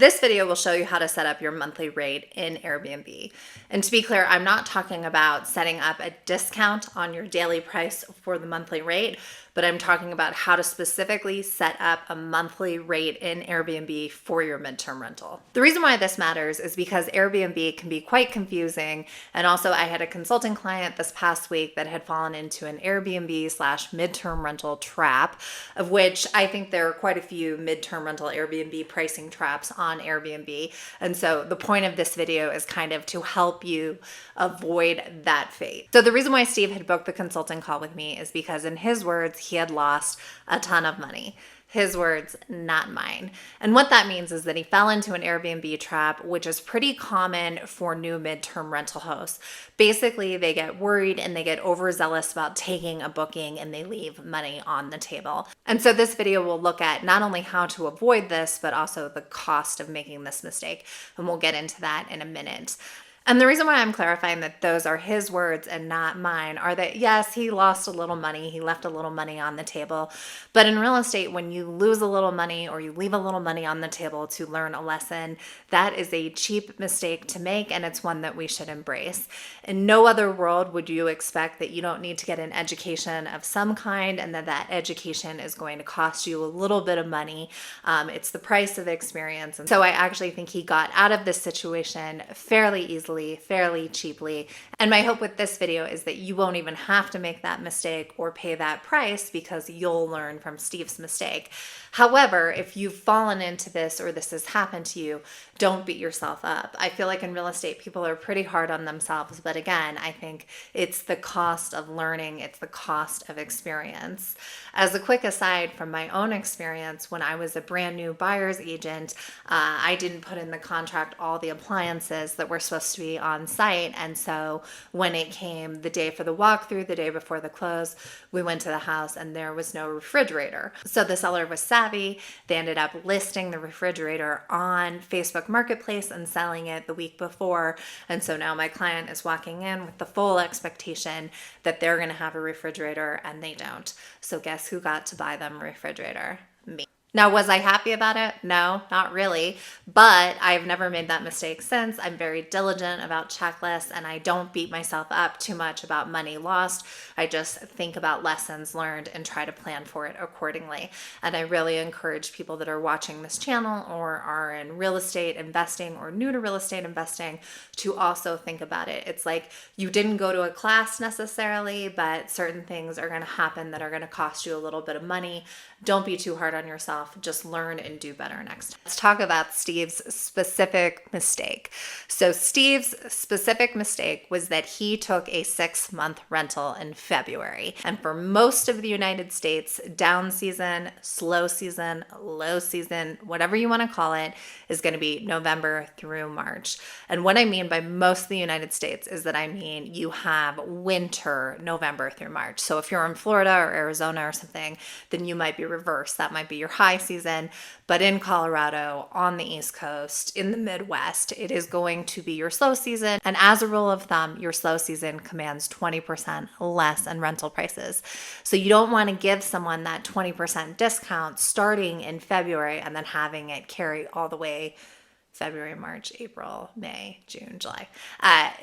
This video will show you how to set up your monthly rate in Airbnb. And to be clear, I'm not talking about setting up a discount on your daily price for the monthly rate, but I'm talking about how to specifically set up a monthly rate in Airbnb for your midterm rental. The reason why this matters is because Airbnb can be quite confusing. And also I had a consulting client this past week that had fallen into an Airbnb/midterm rental trap, of which I think there are quite a few midterm rental Airbnb pricing traps on Airbnb. And so the point of this video is kind of to help you avoid that fate. So the reason why Steve had booked the consulting call with me is because in his words, he had lost a ton of money. His words, not mine. And what that means is that he fell into an Airbnb trap, which is pretty common for new midterm rental hosts. Basically, they get worried and they get overzealous about taking a booking and they leave money on the table. And so this video will look at not only how to avoid this, but also the cost of making this mistake. And we'll get into that in a minute. And the reason why I'm clarifying that those are his words and not mine are that, yes, he lost a little money. He left a little money on the table. But in real estate, when you lose a little money or you leave a little money on the table to learn a lesson, that is a cheap mistake to make, and it's one that we should embrace. In no other world would you expect that you don't need to get an education of some kind and that education is going to cost you a little bit of money. It's the price of experience. And so I actually think he got out of this situation fairly easily, fairly cheaply. And my hope with this video is that you won't even have to make that mistake or pay that price because you'll learn from Steve's mistake. However, if you've fallen into this or this has happened to you, don't beat yourself up. I feel like in real estate, people are pretty hard on themselves. But again, I think it's the cost of learning. It's the cost of experience. As a quick aside from my own experience, when I was a brand new buyer's agent, I didn't put in the contract all the appliances that were supposed to be on site. And so when it came the day for the walkthrough, the day before the close, we went to the house and there was no refrigerator. So the seller was savvy. They ended up listing the refrigerator on Facebook Marketplace and selling it the week before. And so now my client is walking in with the full expectation that they're going to have a refrigerator and they don't. So guess who got to buy them a refrigerator? Me. Now, was I happy about it? No, not really, but I've never made that mistake since. I'm very diligent about checklists and I don't beat myself up too much about money lost. I just think about lessons learned and try to plan for it accordingly. And I really encourage people that are watching this channel or are in real estate investing or new to real estate investing to also think about it. It's like you didn't go to a class necessarily, but certain things are going to happen that are going to cost you a little bit of money. Don't be too hard on yourself. Just learn and do better next time. Let's talk about Steve's specific mistake. So Steve's specific mistake was that he took a 6-month rental in February. And for most of the United States, down season, slow season, low season, whatever you want to call it, is going to be November through March. And what I mean by most of the United States is that I mean you have winter November through March. So if you're in Florida or Arizona or something, then you might be reversed. That might be your high season. But in Colorado, on the East Coast, in the Midwest, it is going to be your slow season. And as a rule of thumb, your slow season commands 20% less in rental prices. So you don't want to give someone that 20% discount starting in February and then having it carry all the way February, March, April, May, June, July.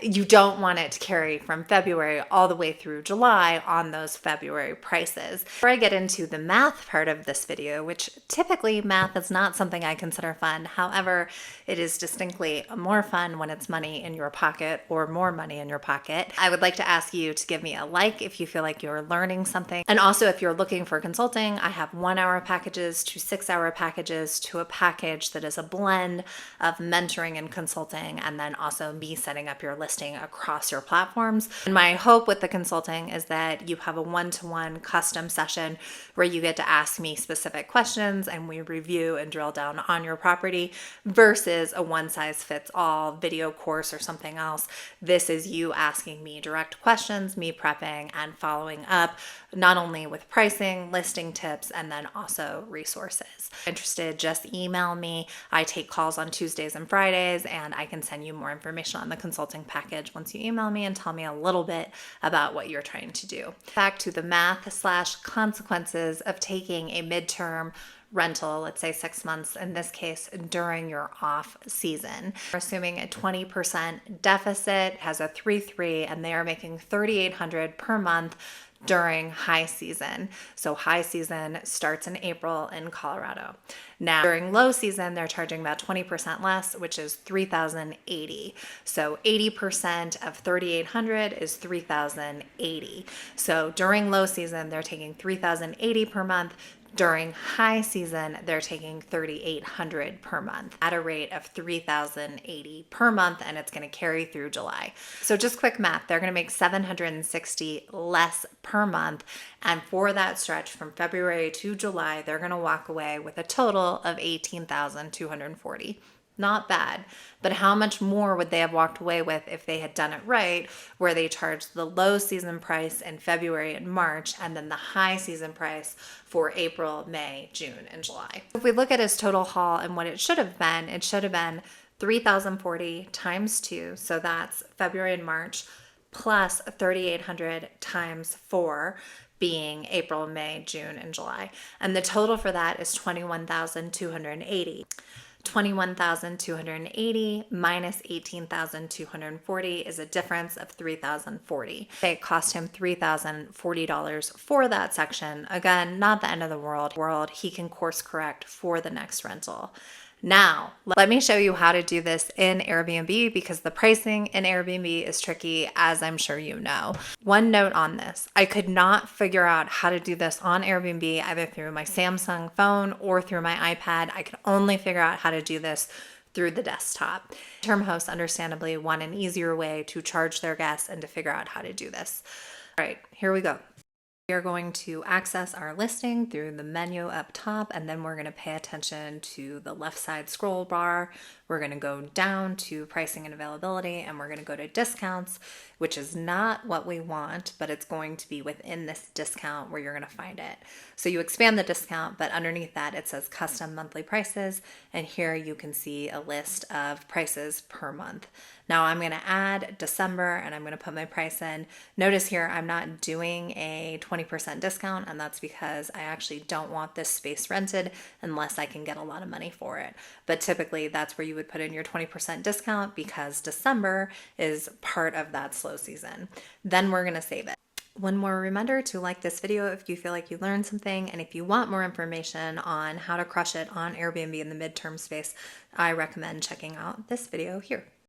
You don't want it to carry from February all the way through July on those February prices. Before I get into the math part of this video, which typically math is not something I consider fun. However, it is distinctly more fun when it's money in your pocket or more money in your pocket. I would like to ask you to give me a like if you feel like you're learning something. And also if you're looking for consulting, I have 1-hour packages to 6-hour packages to a package that is a blend of mentoring and consulting, and then also me setting up your listing across your platforms. And my hope with the consulting is that you have a one-to-one custom session where you get to ask me specific questions and we review and drill down on your property versus a one-size-fits-all video course or something else. This is you asking me direct questions, me prepping and following up, not only with pricing, listing tips, and then also resources. Interested, just email me. I take calls on Tuesdays and Fridays, and I can send you more information on the consulting package once you email me and tell me a little bit about what you're trying to do. Back to the math/consequences of taking a midterm rental, let's say 6 months, in this case, during your off season. We're assuming a 20% deficit, has a 3.3, and they are making $3,800 per month during high season. So high season starts in April in Colorado. Now, during low season, they're charging about 20% less, which is $3,080. So 80% of 3,800 is 3,080. So during low season, they're taking 3,080 per month. During high season, they're taking $3,800 per month at a rate of $3,080 per month, and it's going to carry through July. So just quick math, they're going to make $760 less per month, and for that stretch from February to July, they're going to walk away with a total of $18,240. Not bad, but how much more would they have walked away with if they had done it right, where they charged the low season price in February and March, and then the high season price for April, May, June, and July. If we look at his total haul and what it should have been $3,040 times 2, so that's February and March, plus $3,800 times 4, being April, May, June, and July. And the total for that is $21,280. 21,280 minus 18,240 is a difference of 3,040. It cost him $3,040 for that section. Again, not the end of the world. He can course correct for the next rental. Now, let me show you how to do this in Airbnb, because the pricing in Airbnb is tricky, as I'm sure you know. One note on this, I could not figure out how to do this on Airbnb either through my Samsung phone or through my iPad. I could only figure out how to do this through the desktop. Midterm hosts understandably want an easier way to charge their guests and to figure out how to do this. All right, here we go. We are going to access our listing through the menu up top, and then we're going to pay attention to the left side scroll bar. We're going to go down to pricing and availability, and we're going to go to discounts, which is not what we want, but it's going to be within this discount where you're going to find it. So you expand the discount, but underneath that it says custom monthly prices, and here you can see a list of prices per month. Now I'm going to add December, and I'm going to put my price in. Notice here I'm not doing a 20% discount, and that's because I actually don't want this space rented unless I can get a lot of money for it. But typically that's where you would put in your 20% discount, because December is part of that slow season. Then we're going to save it. One more reminder to like this video if you feel like you learned something, and if you want more information on how to crush it on Airbnb in the midterm space, I recommend checking out this video here.